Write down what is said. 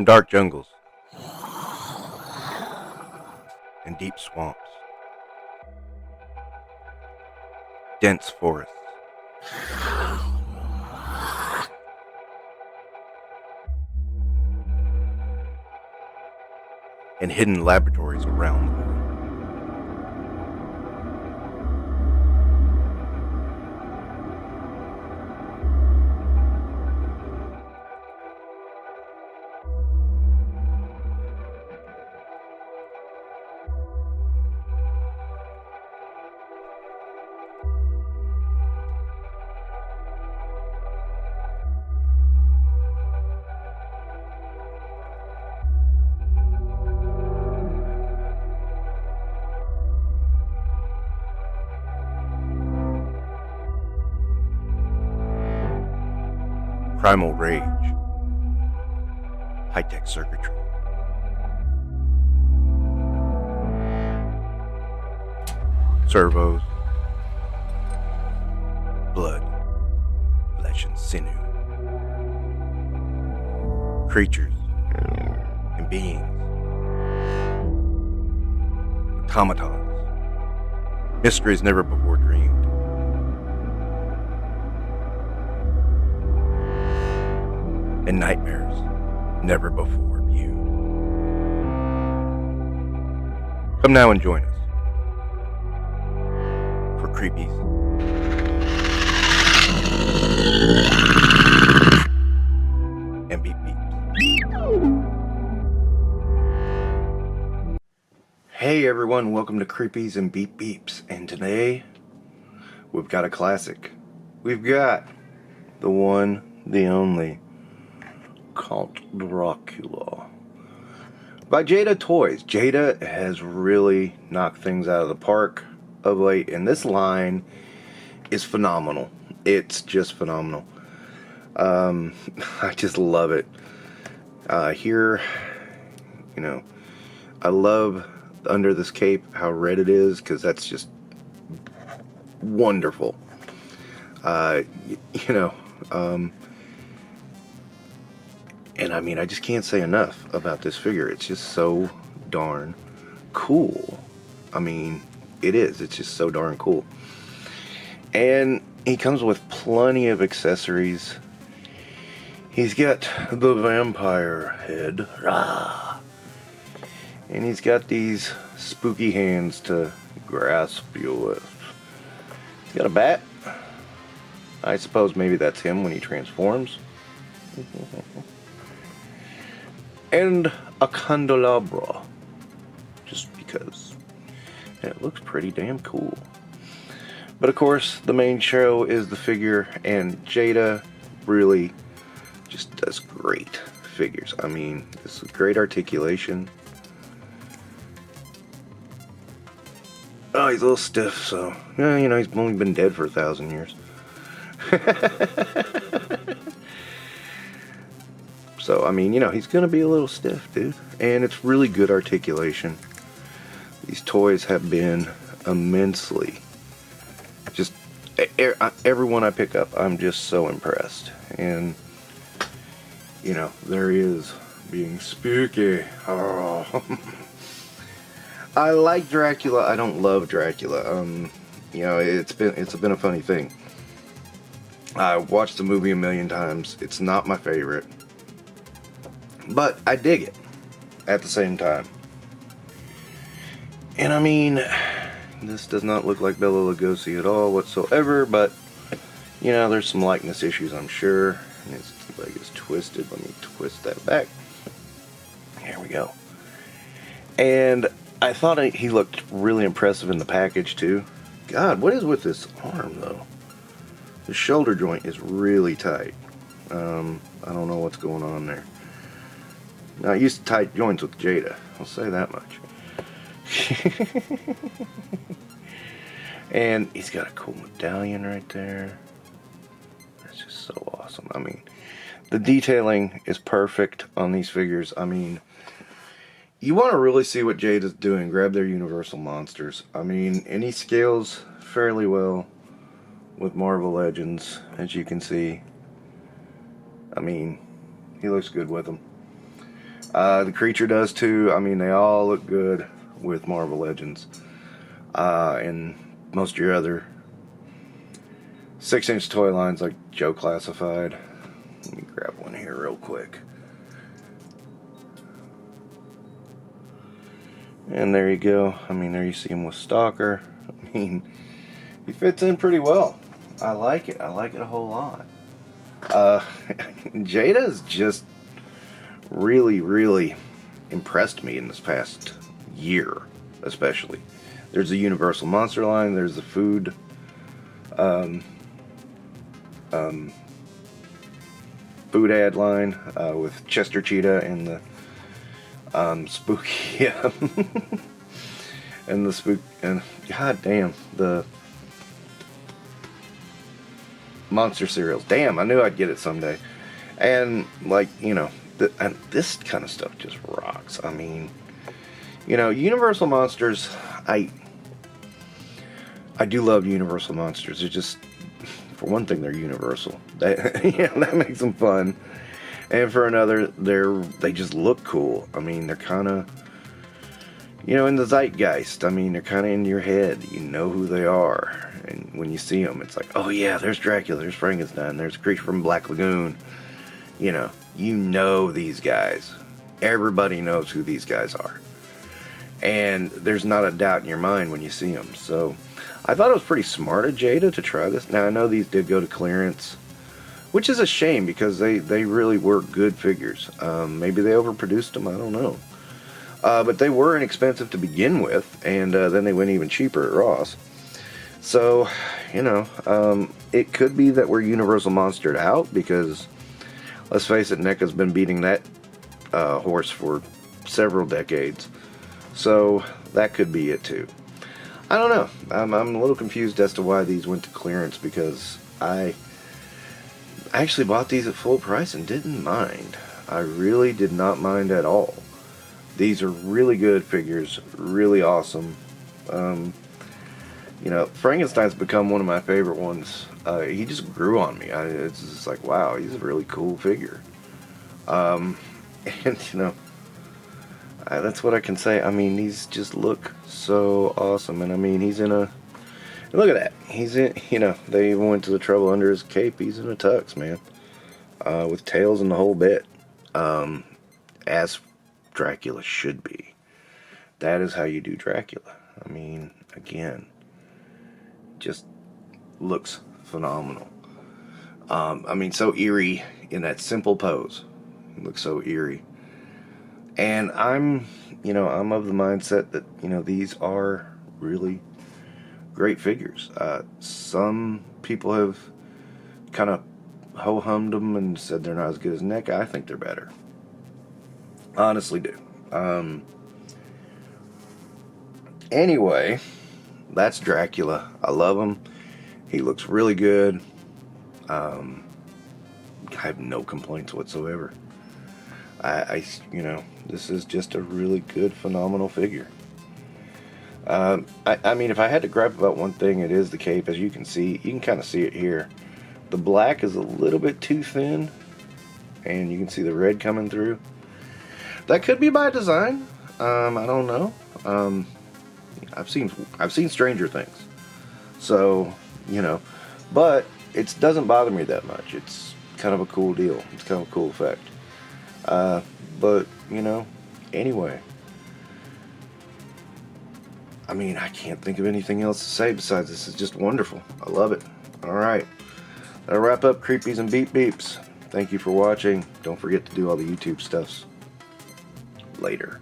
From dark jungles and deep swamps, dense forests, and hidden laboratories around the world. Primal rage, high-tech circuitry, servos, blood, flesh and sinew, creatures and beings, automatons, mysteries never before dreamed. And nightmares never before viewed. Come now and join us for Creepies and Beep Beeps. Hey everyone, welcome to Creepies and Beep Beeps, and today we've got a classic. We've got the one, the only Count Dracula by Jada Toys. Jada has really knocked things out of the park of late, and this line is phenomenal. It's just phenomenal. I just love it. Here, you know, I love under this cape how red it is, because that's just wonderful. And I mean, I just can't say enough about this figure. It's just so darn cool. I mean, it is. It's just so darn cool. And he comes with plenty of accessories. He's got the vampire head. Rah! And he's got these spooky hands to grasp you with. He's got a bat. I suppose maybe that's him when he transforms. And a candelabra, just because. And it looks pretty damn cool. But of course, the main show is the figure, and Jada really just does great figures. I mean, this is great articulation. Oh, he's a little stiff, so, yeah, you know, he's only been dead for 1,000 years. So, I mean, you know, he's going to be a little stiff, dude. And it's really good articulation. These toys have been immensely, just, every one I pick up, I'm just so impressed. And, you know, there he is, being spooky. Oh. I like Dracula. I don't love Dracula. You know, it's been a funny thing. I watched the movie a million times. It's not my favorite. But I dig it at the same time. And I mean, this does not look like Bela Lugosi at all whatsoever, but, you know, there's some likeness issues, I'm sure. And his leg is twisted. Let me twist that back. Here we go. And I thought he looked really impressive in the package, too. God, what is with this arm, though? The shoulder joint is really tight. I don't know what's going on there. Now, I used to tight joints with Jada. I'll say that much. And he's got a cool medallion right there. That's just so awesome. I mean, the detailing is perfect on these figures. I mean, you want to really see what Jada's doing, grab their Universal Monsters. I mean, and he scales fairly well with Marvel Legends, as you can see. I mean, he looks good with them. The creature does too. I mean, they all look good with Marvel Legends. And most of your other 6-inch toy lines like Joe Classified. Let me grab one here real quick. And there you go. I mean, there you see him with Stalker. I mean, he fits in pretty well. I like it. I like it a whole lot. Jada's just really, really impressed me in this past year, especially. There's the Universal Monster line. There's the food food ad line with Chester Cheetah and the spooky and the spook and god damn the monster cereals. Damn, I knew I'd get it someday. And like, you know, and this kind of stuff just rocks. I mean, you know, Universal Monsters, I do love Universal Monsters. They're just, for one thing, they're universal. That, you know, that makes them fun. And for another, they just look cool. I mean, they're kind of, you know, in the zeitgeist. I mean, they're kind of in your head. You know who they are. And when you see them, it's like, oh yeah, there's Dracula, there's Frankenstein, there's a creature from Black Lagoon. You know these guys. Everybody knows who these guys are. And there's not a doubt in your mind when you see them. So I thought it was pretty smart of Jada to try this. Now, I know these did go to clearance, which is a shame because they really were good figures. Maybe they overproduced them, I don't know. But they were inexpensive to begin with, and then they went even cheaper at Ross. So, you know, it could be that we're Universal Monstered out because, let's face it, NECA's been beating that horse for several decades. So that could be it too. I don't know. I'm a little confused as to why these went to clearance because I actually bought these at full price and didn't mind. I really did not mind at all. These are really good figures, really awesome. You know, Frankenstein's become one of my favorite ones. He just grew on me. It's just like, wow, he's a really cool figure. And, you know, that's what I can say. I mean, these just look so awesome. And, I mean, he's in a... Look at that. He's in, you know, they even went to the trouble under his cape. He's in a tux, man. With tails and the whole bit. As Dracula should be. That is how you do Dracula. I mean, again, just looks phenomenal. I mean, so eerie in that simple pose. It looks so eerie. And I'm of the mindset that, you know, these are really great figures. Some people have kind of ho-hummed them and said they're not as good as NECA. I think they're better. Honestly do. Anyway, that's Dracula. I love him. He looks really good. I have no complaints whatsoever. You know, this is just a really good, phenomenal figure. I mean, if I had to gripe about one thing, it is the cape. As you can see, you can kind of see it here. The black is a little bit too thin, and you can see the red coming through. That could be by design. I don't know. I've seen Stranger Things, so you know, but it doesn't bother me that much. It's kind of a cool deal. It's kind of a cool effect. But you know, anyway, I mean, I can't think of anything else to say besides this is just wonderful. I love it. All right, that'll wrap up Creepies and Beep Beeps. Thank you for watching. Don't forget to do all the YouTube stuffs. Later.